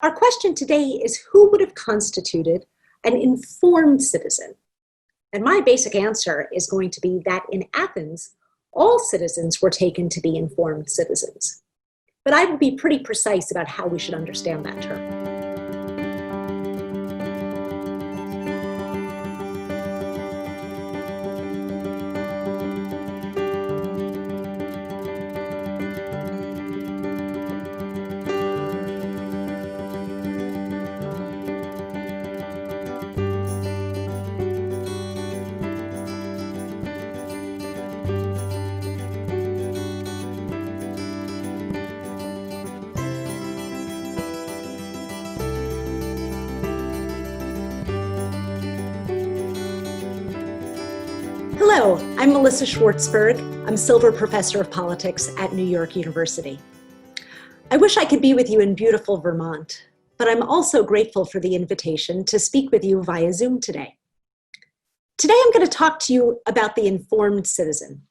Our question today is, who would have constituted an informed citizen? And my basic answer is going to be that in Athens, all citizens were taken to be informed citizens. But I would be pretty precise about how we should understand that term. Hello, I'm Melissa Schwartzberg. I'm Silver Professor of Politics at New York University. I wish I could be with you in beautiful Vermont, but I'm also grateful for the invitation to speak with you via Zoom today. Today I'm going to talk to you about the informed citizen.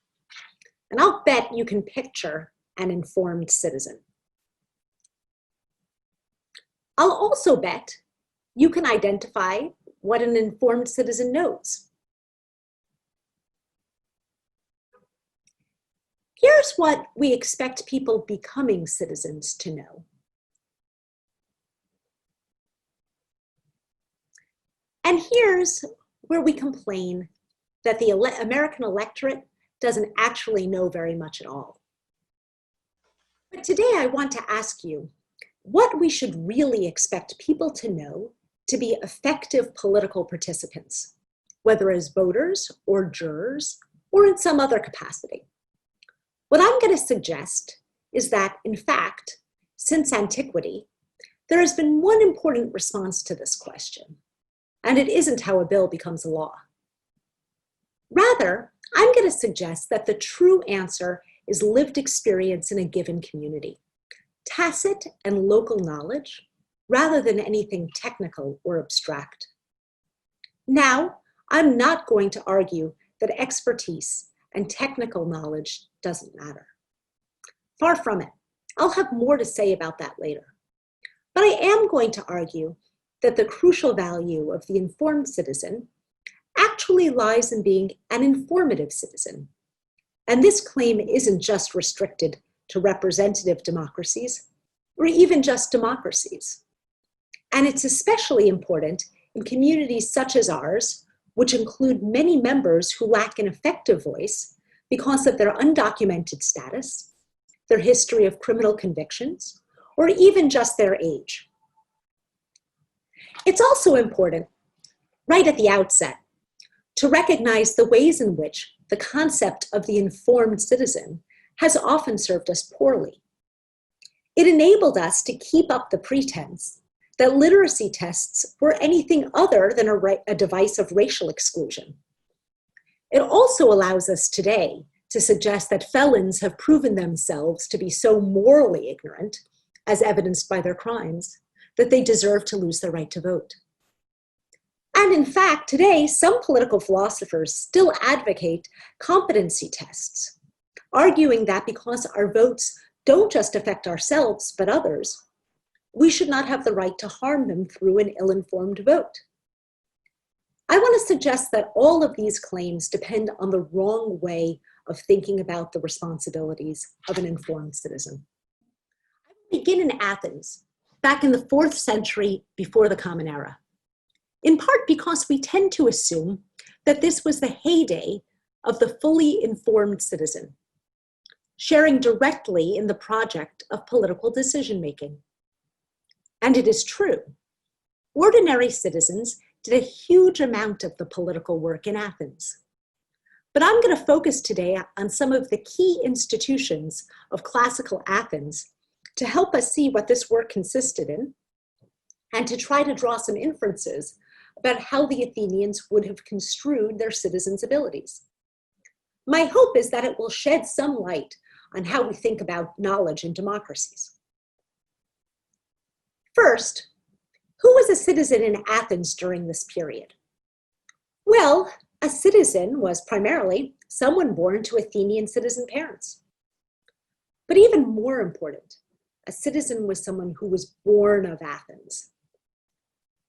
And I'll bet you can picture an informed citizen. I'll also bet you can identify what an informed citizen knows. Here's what we expect people becoming citizens to know. And here's where we complain that the American electorate doesn't actually know very much at all. But today I want to ask you what we should really expect people to know to be effective political participants, whether as voters or jurors or in some other capacity. What I'm going to suggest is that, in fact, since antiquity, there has been one important response to this question, and it isn't how a bill becomes a law. Rather, I'm going to suggest that the true answer is lived experience in a given community, tacit and local knowledge, rather than anything technical or abstract. Now, I'm not going to argue that expertise and technical knowledge doesn't matter. Far from it. I'll have more to say about that later. But I am going to argue that the crucial value of the informed citizen actually lies in being an informative citizen. And this claim isn't just restricted to representative democracies or even just democracies. And it's especially important in communities such as ours, which include many members who lack an effective voice because of their undocumented status, their history of criminal convictions, or even just their age. It's also important, right at the outset, to recognize the ways in which the concept of the informed citizen has often served us poorly. It enabled us to keep up the pretense that literacy tests were anything other than a device of racial exclusion. It also allows us today to suggest that felons have proven themselves to be so morally ignorant, as evidenced by their crimes, that they deserve to lose their right to vote. And in fact, today, some political philosophers still advocate competency tests, arguing that because our votes don't just affect ourselves, but others, we should not have the right to harm them through an ill-informed vote. I want to suggest that all of these claims depend on the wrong way of thinking about the responsibilities of an informed citizen. I will begin in Athens, back in the 4th century before the Common Era, in part because we tend to assume that this was the heyday of the fully informed citizen, sharing directly in the project of political decision-making. And it is true. Ordinary citizens did a huge amount of the political work in Athens. But I'm going to focus today on some of the key institutions of classical Athens to help us see what this work consisted in and to try to draw some inferences about how the Athenians would have construed their citizens' abilities. My hope is that it will shed some light on how we think about knowledge in democracies. First, who was a citizen in Athens during this period? Well, a citizen was primarily someone born to Athenian citizen parents. But even more important, A citizen was someone who was born of Athens.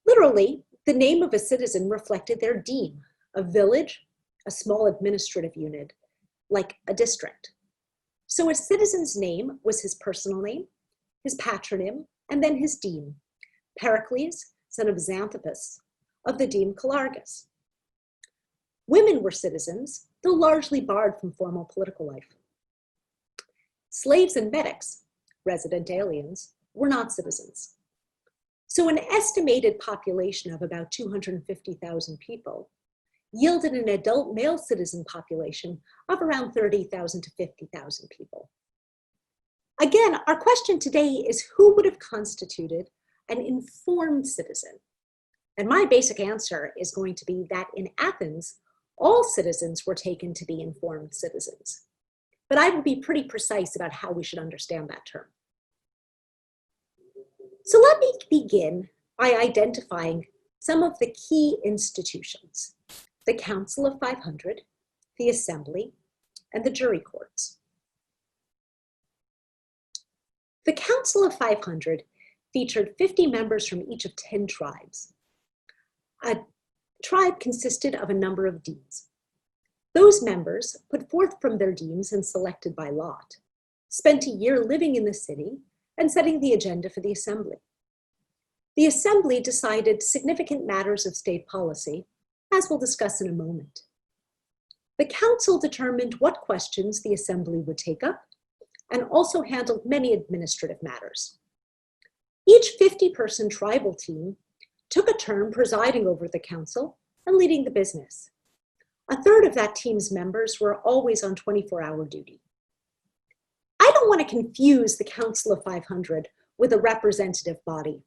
Literally, the name of a citizen reflected their deme, a village, a small administrative unit, like a district. So a citizen's name was his personal name, his patronym, and then his deme, Pericles, son of Xanthippus, of the deme Calargus. Women were citizens, though largely barred from formal political life. Slaves and medics, resident aliens, were not citizens. So an estimated population of about 250,000 people yielded an adult male citizen population of around 30,000 to 50,000 people. Again, our question today is who would have constituted an informed citizen? And my basic answer is going to be that in Athens, all citizens were taken to be informed citizens. But I will be pretty precise about how we should understand that term. So let me begin by identifying some of the key institutions: the Council of 500, the Assembly, and the jury courts. The Council of 500 featured 50 members from each of 10 tribes. A tribe consisted of a number of demes. Those members, put forth from their demes and selected by lot, spent a year living in the city and setting the agenda for the Assembly. The Assembly decided significant matters of state policy, as we'll discuss in a moment. The Council determined what questions the Assembly would take up and also handled many administrative matters. Each 50-person tribal team took a turn presiding over the council and leading the business. A third of that team's members were always on 24-hour duty. I don't want to confuse the Council of 500 with a representative body,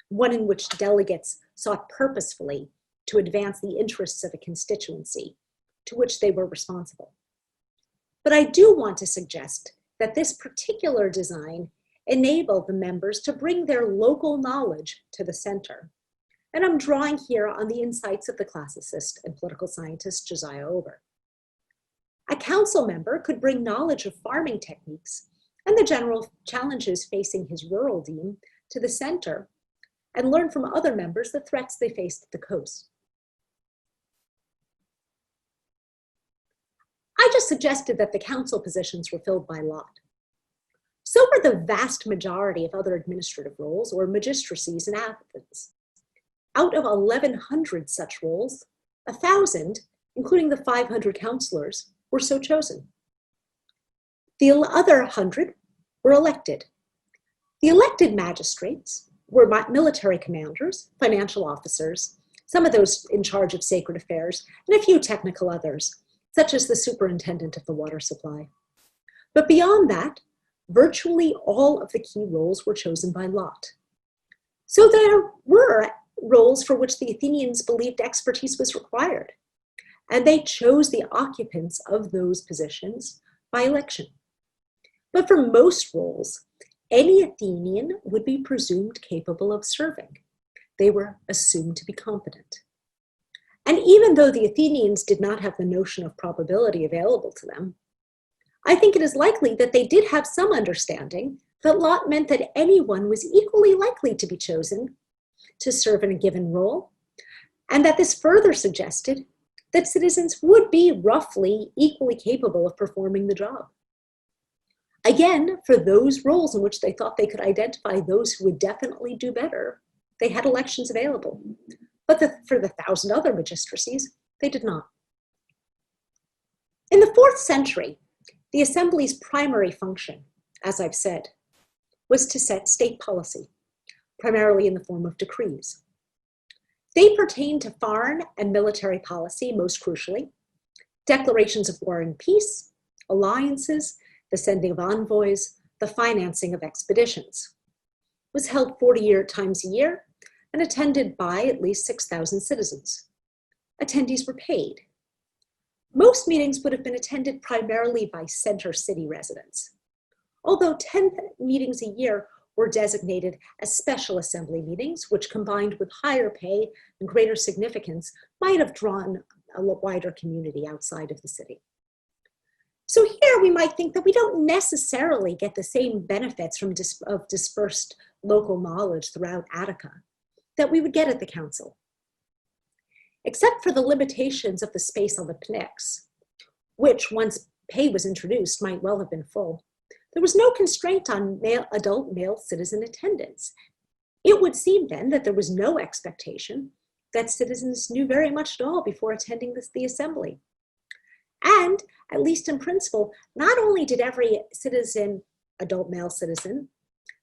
one in which delegates sought purposefully to advance the interests of a constituency to which they were responsible. But I do want to suggest that this particular design enabled the members to bring their local knowledge to the center. And I'm drawing here on the insights of the classicist and political scientist Josiah Ober. A council member could bring knowledge of farming techniques and the general challenges facing his rural deme to the center and learn from other members the threats they faced at the coast. I just suggested that the council positions were filled by lot. So were the vast majority of other administrative roles or magistracies in Athens. Out of 1,100 such roles, 1,000, including the 500 counselors, were so chosen. The other 100 were elected. The elected magistrates were military commanders, financial officers, some of those in charge of sacred affairs, and a few technical others, such as the superintendent of the water supply. But beyond that, virtually all of the key roles were chosen by lot. So there were roles for which the Athenians believed expertise was required, and they chose the occupants of those positions by election. But for most roles, any Athenian would be presumed capable of serving. They were assumed to be competent. And even though the Athenians did not have the notion of probability available to them, I think it is likely that they did have some understanding that lot meant that anyone was equally likely to be chosen to serve in a given role, and that this further suggested that citizens would be roughly equally capable of performing the job. Again, for those roles in which they thought they could identify those who would definitely do better, they had elections available. But for the 1,000 other magistracies, they did not. In the 4th century, the Assembly's primary function, as I've said, was to set state policy, primarily in the form of decrees. They pertained to foreign and military policy, most crucially, declarations of war and peace, alliances, the sending of envoys, the financing of expeditions. It was held 40 times a year and attended by at least 6,000 citizens. Attendees were paid. Most meetings would have been attended primarily by center city residents, although 10 meetings a year were designated as special assembly meetings, which combined with higher pay and greater significance might have drawn a wider community outside of the city. So here we might think that we don't necessarily get the same benefits from dispersed local knowledge throughout Attica that we would get at the council. Except for the limitations of the space on the Pnyx, which once pay was introduced might well have been full, there was no constraint on adult male citizen attendance. It would seem then that there was no expectation that citizens knew very much at all before attending the assembly. And, at least in principle, not only did every citizen, adult male citizen,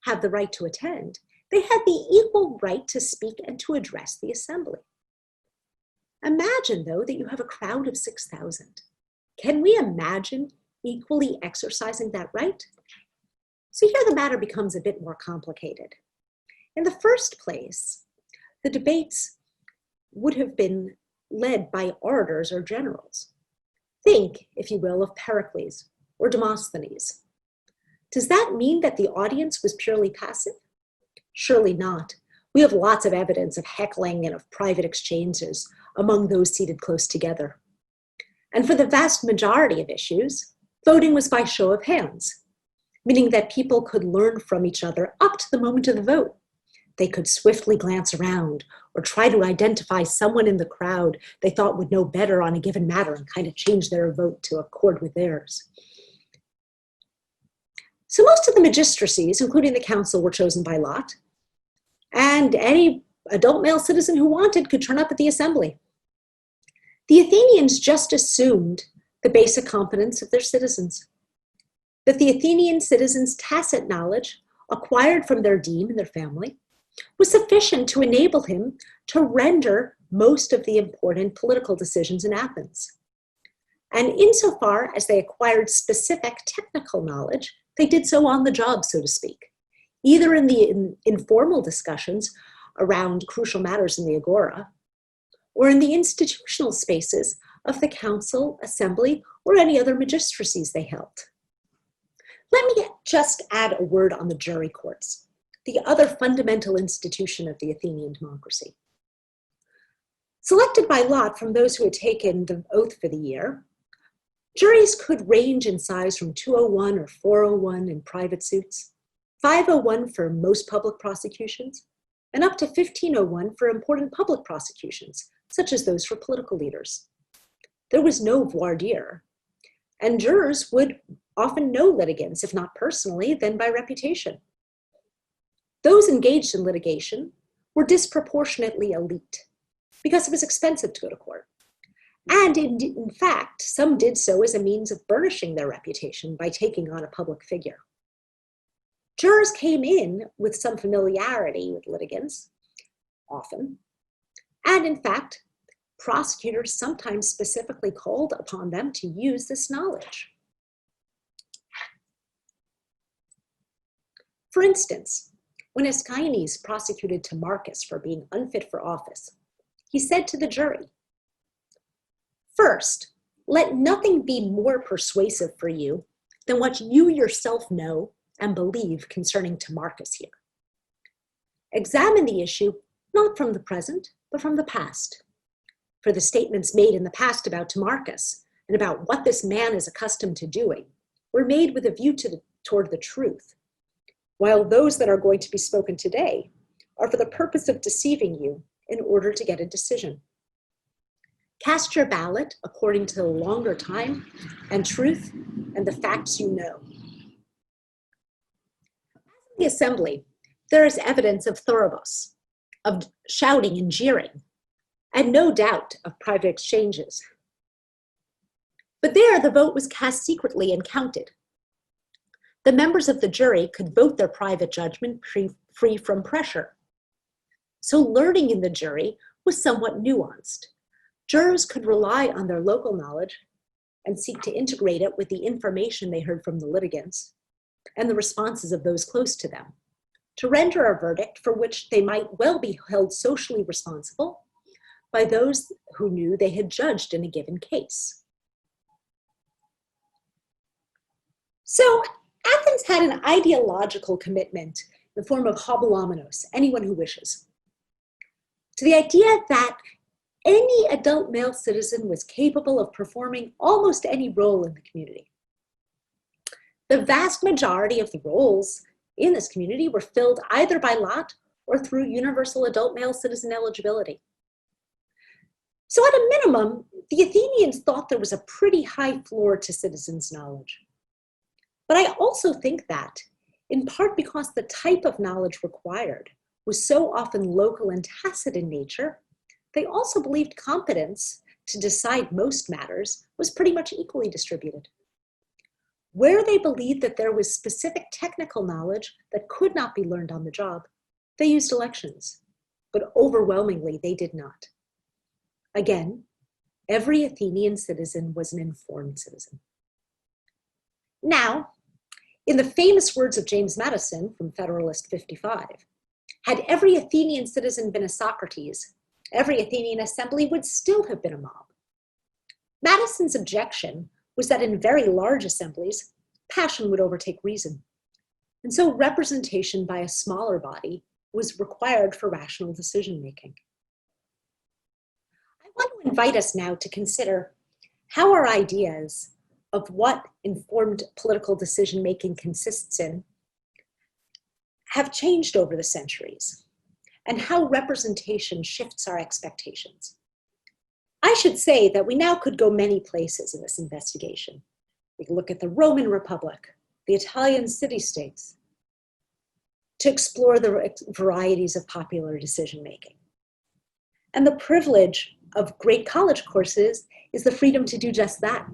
have the right to attend, they had the equal right to speak and to address the assembly. Imagine, though, that you have a crowd of 6,000. Can we imagine equally exercising that right? So here the matter becomes a bit more complicated. In the first place, the debates would have been led by orators or generals. Think, if you will, of Pericles or Demosthenes. Does that mean that the audience was purely passive? Surely not. We have lots of evidence of heckling and of private exchanges among those seated close together. And for the vast majority of issues, voting was by show of hands, meaning that people could learn from each other up to the moment of the vote. They could swiftly glance around or try to identify someone in the crowd they thought would know better on a given matter and kind of change their vote to accord with theirs. So most of the magistracies, including the council, were chosen by lot, and any adult male citizen who wanted could turn up at the assembly. The Athenians just assumed the basic competence of their citizens, that the Athenian citizens' tacit knowledge, acquired from their deme and their family, was sufficient to enable him to render most of the important political decisions in Athens. And insofar as they acquired specific technical knowledge, they did so on the job, so to speak, either in the informal discussions around crucial matters in the agora, or in the institutional spaces of the council, assembly, or any other magistracies they held. Let me just add a word on the jury courts, the other fundamental institution of the Athenian democracy. Selected by lot from those who had taken the oath for the year, juries could range in size from 201 or 401 in private suits, 501 for most public prosecutions, and up to 1501 for important public prosecutions, such as those for political leaders. There was no voir dire, and jurors would often know litigants, if not personally, then by reputation. Those engaged in litigation were disproportionately elite because it was expensive to go to court. And in fact, some did so as a means of burnishing their reputation by taking on a public figure. Jurors came in with some familiarity with litigants, often, and in fact, prosecutors sometimes specifically called upon them to use this knowledge. For instance, when Ascanius prosecuted Timarchus for being unfit for office, he said to the jury, "First, let nothing be more persuasive for you than what you yourself know and believe concerning Timarchus here. Examine the issue not from the present, but from the past. For the statements made in the past about Timarchus and about what this man is accustomed to doing were made with a view toward the truth, while those that are going to be spoken today are for the purpose of deceiving you in order to get a decision. Cast your ballot according to the longer time and truth and the facts you know." In the assembly, there is evidence of thorobos, of shouting and jeering, and no doubt of private exchanges. But there, the vote was cast secretly and counted. The members of the jury could vote their private judgment free from pressure. So learning in the jury was somewhat nuanced. Jurors could rely on their local knowledge and seek to integrate it with the information they heard from the litigants and the responses of those close to them, to render a verdict for which they might well be held socially responsible by those who knew they had judged in a given case. So Athens had an ideological commitment in the form of hobelomenos, anyone who wishes, to the idea that any adult male citizen was capable of performing almost any role in the community. The vast majority of the roles in this community were filled either by lot or through universal adult male citizen eligibility. So at a minimum, the Athenians thought there was a pretty high floor to citizens' knowledge. But I also think that, in part because the type of knowledge required was so often local and tacit in nature, they also believed competence to decide most matters was pretty much equally distributed. Where they believed that there was specific technical knowledge that could not be learned on the job, they used elections, but overwhelmingly they did not. Again, every Athenian citizen was an informed citizen. Now, in the famous words of James Madison from Federalist 55, had every Athenian citizen been a Socrates, every Athenian assembly would still have been a mob. Madison's objection was that in very large assemblies, passion would overtake reason. And so representation by a smaller body was required for rational decision-making. I want to invite us now to consider how our ideas of what informed political decision-making consists in have changed over the centuries, and how representation shifts our expectations. I should say that we now could go many places in this investigation. We could look at the Roman Republic, the Italian city-states, to explore the varieties of popular decision-making. And the privilege of great college courses is the freedom to do just that.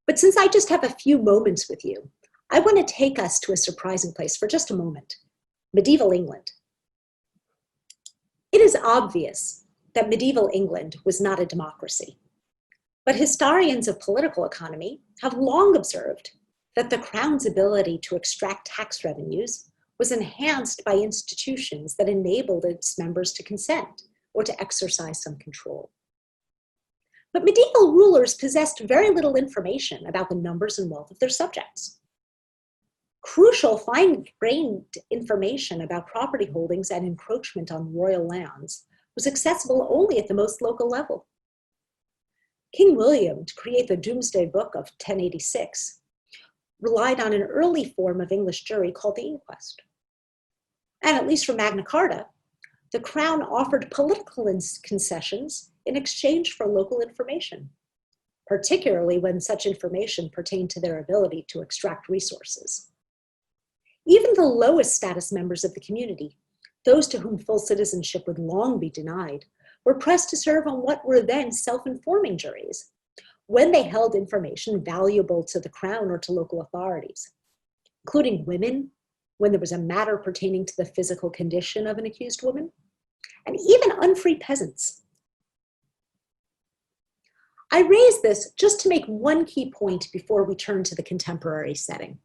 But since I just have a few moments with you, I want to take us to a surprising place for just a moment, medieval England. It is obvious that medieval England was not a democracy, but historians of political economy have long observed that the crown's ability to extract tax revenues was enhanced by institutions that enabled its members to consent or to exercise some control. But medieval rulers possessed very little information about the numbers and wealth of their subjects. Crucial fine-grained information about property holdings and encroachment on royal lands was accessible only at the most local level. King William, to create the Domesday Book of 1086, relied on an early form of English jury called the inquest. And at least for Magna Carta, the crown offered political concessions in exchange for local information, particularly when such information pertained to their ability to extract resources. Even the lowest status members of the community, those to whom full citizenship would long be denied, were pressed to serve on what were then self-informing juries, when they held information valuable to the crown or to local authorities, including women, when there was a matter pertaining to the physical condition of an accused woman, and even unfree peasants. I raise this just to make one key point before we turn to the contemporary setting.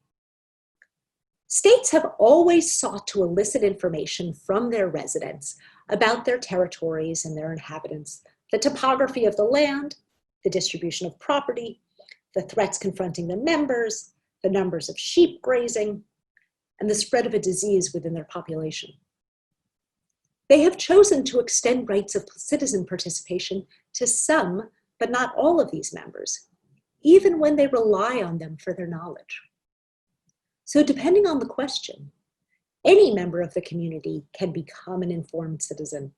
States have always sought to elicit information from their residents about their territories and their inhabitants, the topography of the land, the distribution of property, the threats confronting the members, the numbers of sheep grazing, and the spread of a disease within their population. They have chosen to extend rights of citizen participation to some, but not all of these members, even when they rely on them for their knowledge. So depending on the question, any member of the community can become an informed citizen.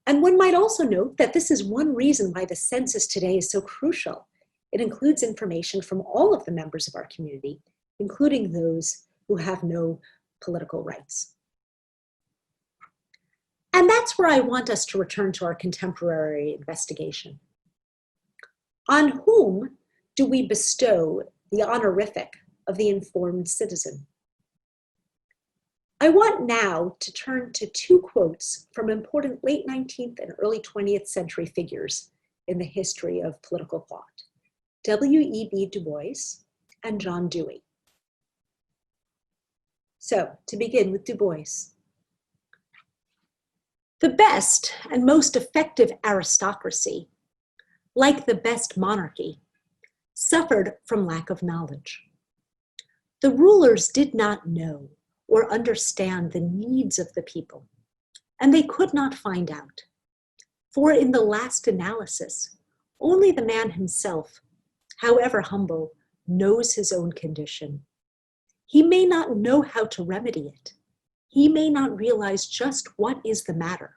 And one might also note that this is one reason why the census today is so crucial. It includes information from all of the members of our community, including those who have no political rights. And that's where I want us to return to our contemporary investigation. On whom do we bestow the honorific of the informed citizen? I want now to turn to two quotes from important late 19th and early 20th century figures in the history of political thought, W.E.B. Dubois and John Dewey. So, to begin with Dubois. The best and most effective aristocracy, like the best monarchy, suffered from lack of knowledge. The rulers did not know or understand the needs of the people, and they could not find out. For in the last analysis, only the man himself, however humble, knows his own condition. He may not know how to remedy it. He may not realize just what is the matter,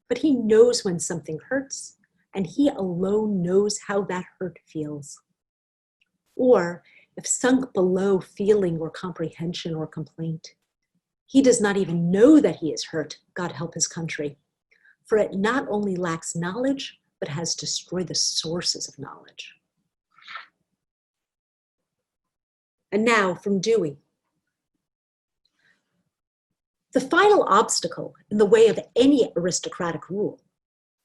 but he knows when something hurts, and he alone knows how that hurt feels. Or, if sunk below feeling or comprehension or complaint, he does not even know that he is hurt, God help his country, for it not only lacks knowledge, but has destroyed the sources of knowledge. And now from Dewey. The final obstacle in the way of any aristocratic rule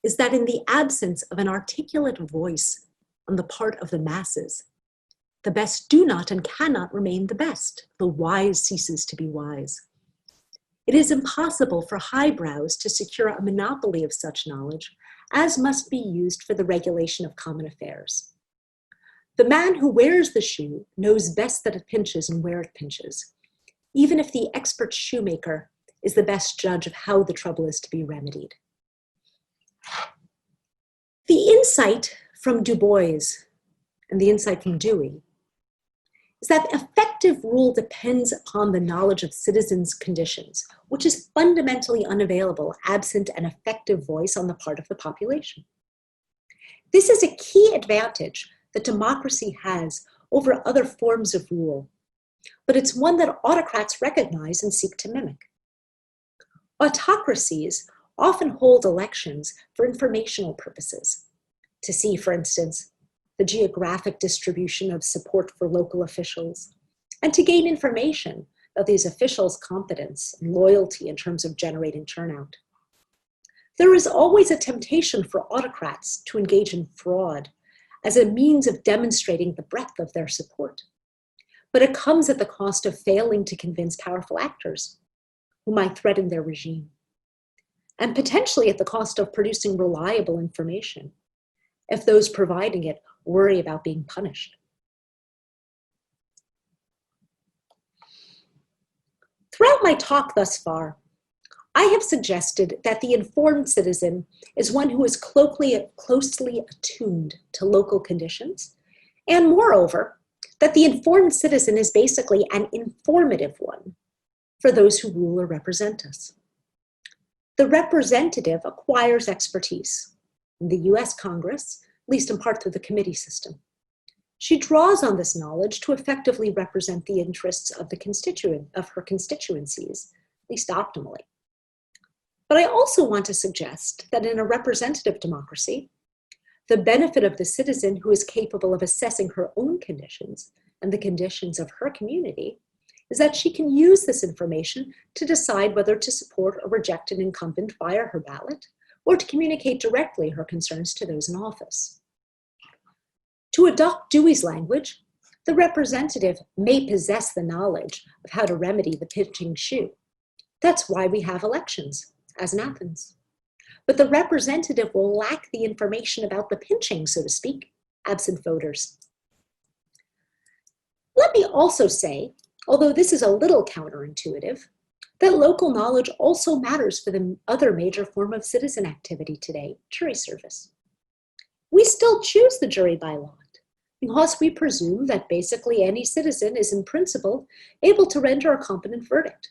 is that in the absence of an articulate voice on the part of the masses, the best do not and cannot remain the best. The wise ceases to be wise. It is impossible for highbrows to secure a monopoly of such knowledge as must be used for the regulation of common affairs. The man who wears the shoe knows best that it pinches and where it pinches, even if the expert shoemaker is the best judge of how the trouble is to be remedied. The insight from Dubois and the insight from Dewey is that effective rule depends upon the knowledge of citizens' conditions, which is fundamentally unavailable absent an effective voice on the part of the population. This is a key advantage that democracy has over other forms of rule, but it's one that autocrats recognize and seek to mimic. Autocracies often hold elections for informational purposes, to see, for instance, the geographic distribution of support for local officials, and to gain information of these officials' competence and loyalty in terms of generating turnout. There is always a temptation for autocrats to engage in fraud as a means of demonstrating the breadth of their support. But it comes at the cost of failing to convince powerful actors who might threaten their regime, and potentially at the cost of producing reliable information if those providing it worry about being punished. Throughout my talk thus far, I have suggested that the informed citizen is one who is closely attuned to local conditions, and moreover, that the informed citizen is basically an informative one for those who rule or represent us. The representative acquires expertise. In the US Congress, at least in part through the committee system, she draws on this knowledge to effectively represent the interests of her constituencies, at least optimally. But I also want to suggest that in a representative democracy, the benefit of the citizen who is capable of assessing her own conditions and the conditions of her community is that she can use this information to decide whether to support or reject an incumbent via her ballot, or to communicate directly her concerns to those in office. To adopt Dewey's language, the representative may possess the knowledge of how to remedy the pinching shoe. That's why we have elections, as in Athens. But the representative will lack the information about the pinching, so to speak, absent voters. Let me also say, although this is a little counterintuitive, that local knowledge also matters for the other major form of citizen activity today, jury service. We still choose the jury by lot, because we presume that basically any citizen is in principle able to render a competent verdict.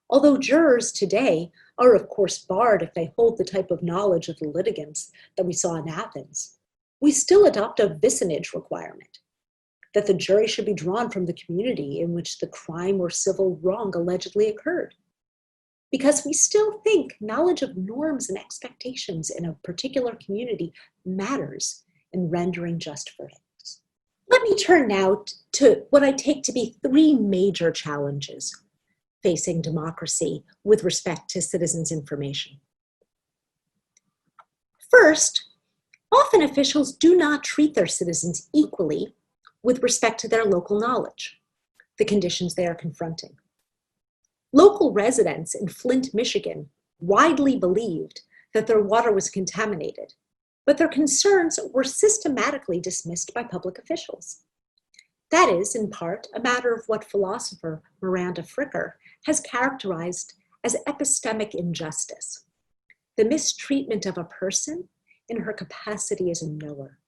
Although jurors today are of course barred if they hold the type of knowledge of the litigants that we saw in Athens, we still adopt a vicinage requirement, that the jury should be drawn from the community in which the crime or civil wrong allegedly occurred, because we still think knowledge of norms and expectations in a particular community matters in rendering just verdicts. Let me turn now to what I take to be three major challenges facing democracy with respect to citizens' information. First, often officials do not treat their citizens equally with respect to their local knowledge, the conditions they are confronting. Local residents in Flint, Michigan, widely believed that their water was contaminated, but their concerns were systematically dismissed by public officials. That is, in part, a matter of what philosopher Miranda Fricker has characterized as epistemic injustice, the mistreatment of a person in her capacity as a knower.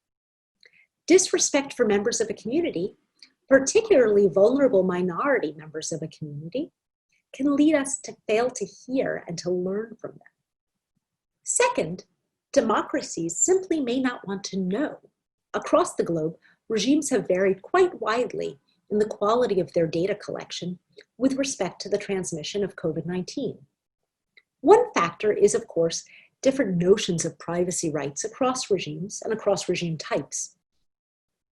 Disrespect for members of a community, particularly vulnerable minority members of a community, can lead us to fail to hear and to learn from them. Second, democracies simply may not want to know. Across the globe, regimes have varied quite widely in the quality of their data collection with respect to the transmission of COVID-19. One factor is, of course, different notions of privacy rights across regimes and across regime types.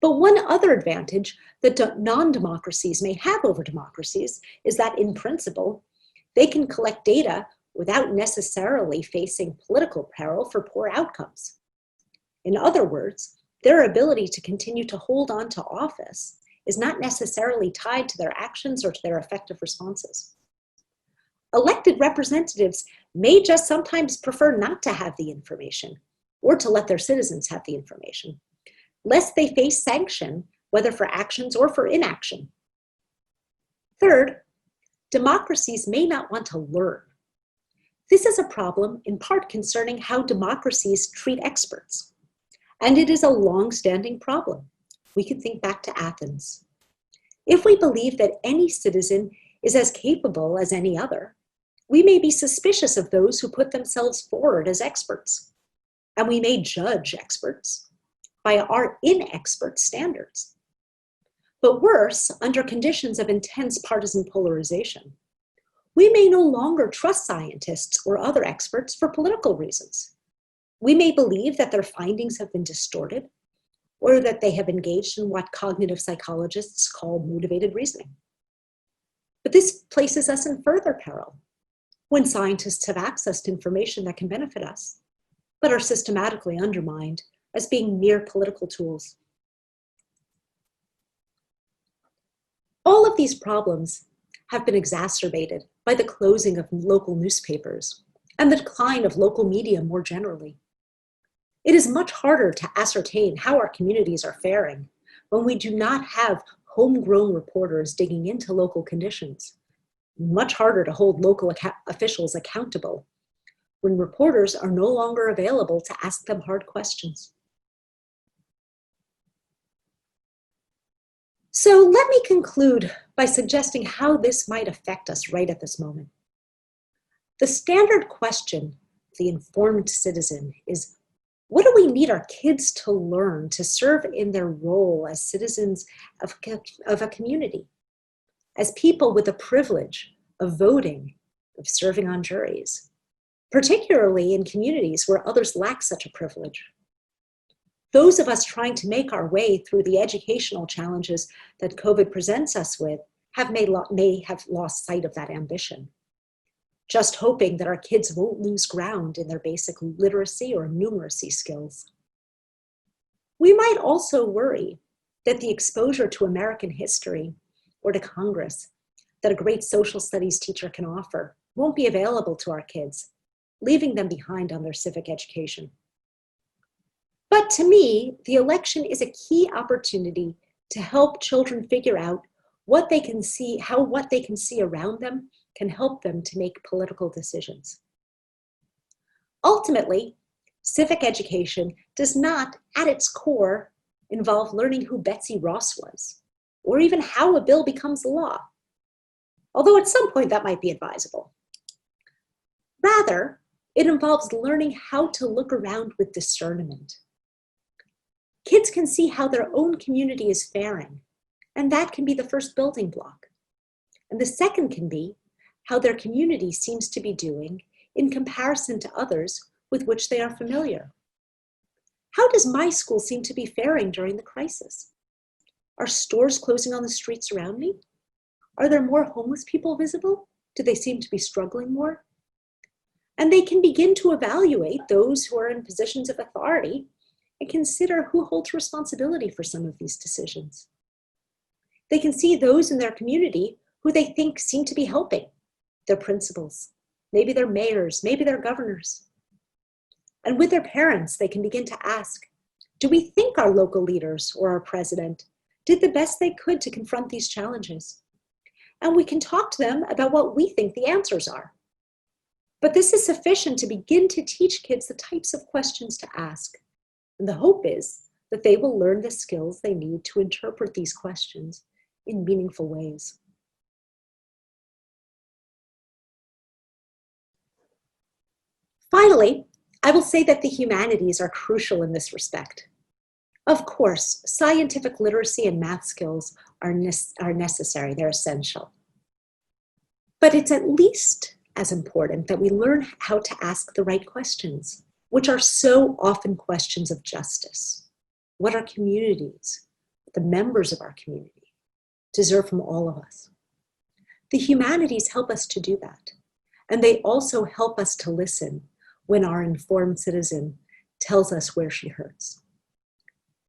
But one other advantage that non-democracies may have over democracies is that, in principle, they can collect data without necessarily facing political peril for poor outcomes. In other words, their ability to continue to hold on to office is not necessarily tied to their actions or to their effective responses. Elected representatives may just sometimes prefer not to have the information or to let their citizens have the information, lest they face sanction, whether for actions or for inaction. Third, democracies may not want to learn. This is a problem in part concerning how democracies treat experts. And it is a long-standing problem. We can think back to Athens. If we believe that any citizen is as capable as any other, we may be suspicious of those who put themselves forward as experts. And we may judge experts by our inexpert standards. But worse, under conditions of intense partisan polarization, we may no longer trust scientists or other experts for political reasons. We may believe that their findings have been distorted or that they have engaged in what cognitive psychologists call motivated reasoning. But this places us in further peril when scientists have access to information that can benefit us, but are systematically undermined as being mere political tools. All of these problems have been exacerbated by the closing of local newspapers and the decline of local media more generally. It is much harder to ascertain how our communities are faring when we do not have homegrown reporters digging into local conditions. Much harder to hold local officials accountable when reporters are no longer available to ask them hard questions. So let me conclude by suggesting how this might affect us right at this moment. The standard question of the informed citizen is, what do we need our kids to learn to serve in their role as citizens of a community, as people with the privilege of voting, of serving on juries, particularly in communities where others lack such a privilege? Those of us trying to make our way through the educational challenges that COVID presents us with may have lost sight of that ambition, just hoping that our kids won't lose ground in their basic literacy or numeracy skills. We might also worry that the exposure to American history or to Congress that a great social studies teacher can offer won't be available to our kids, leaving them behind on their civic education. But to me, the election is a key opportunity to help children figure out what they can see, how what they can see around them can help them to make political decisions. Ultimately, civic education does not, at its core, involve learning who Betsy Ross was, or even how a bill becomes law, although at some point that might be advisable. Rather, it involves learning how to look around with discernment. Kids can see how their own community is faring, and that can be the first building block. And the second can be how their community seems to be doing in comparison to others with which they are familiar. How does my school seem to be faring during the crisis? Are stores closing on the streets around me? Are there more homeless people visible? Do they seem to be struggling more? And they can begin to evaluate those who are in positions of authority and consider who holds responsibility for some of these decisions. They can see those in their community who they think seem to be helping, their principals, maybe their mayors, maybe their governors. And with their parents, they can begin to ask, do we think our local leaders or our president did the best they could to confront these challenges? And we can talk to them about what we think the answers are. But this is sufficient to begin to teach kids the types of questions to ask. And the hope is that they will learn the skills they need to interpret these questions in meaningful ways. Finally, I will say that the humanities are crucial in this respect. Of course, scientific literacy and math skills are necessary, they're essential. But it's at least as important that we learn how to ask the right questions, which are so often questions of justice. What our communities, the members of our community, deserve from all of us. The humanities help us to do that, and they also help us to listen when our informed citizen tells us where she hurts.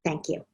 Thank you.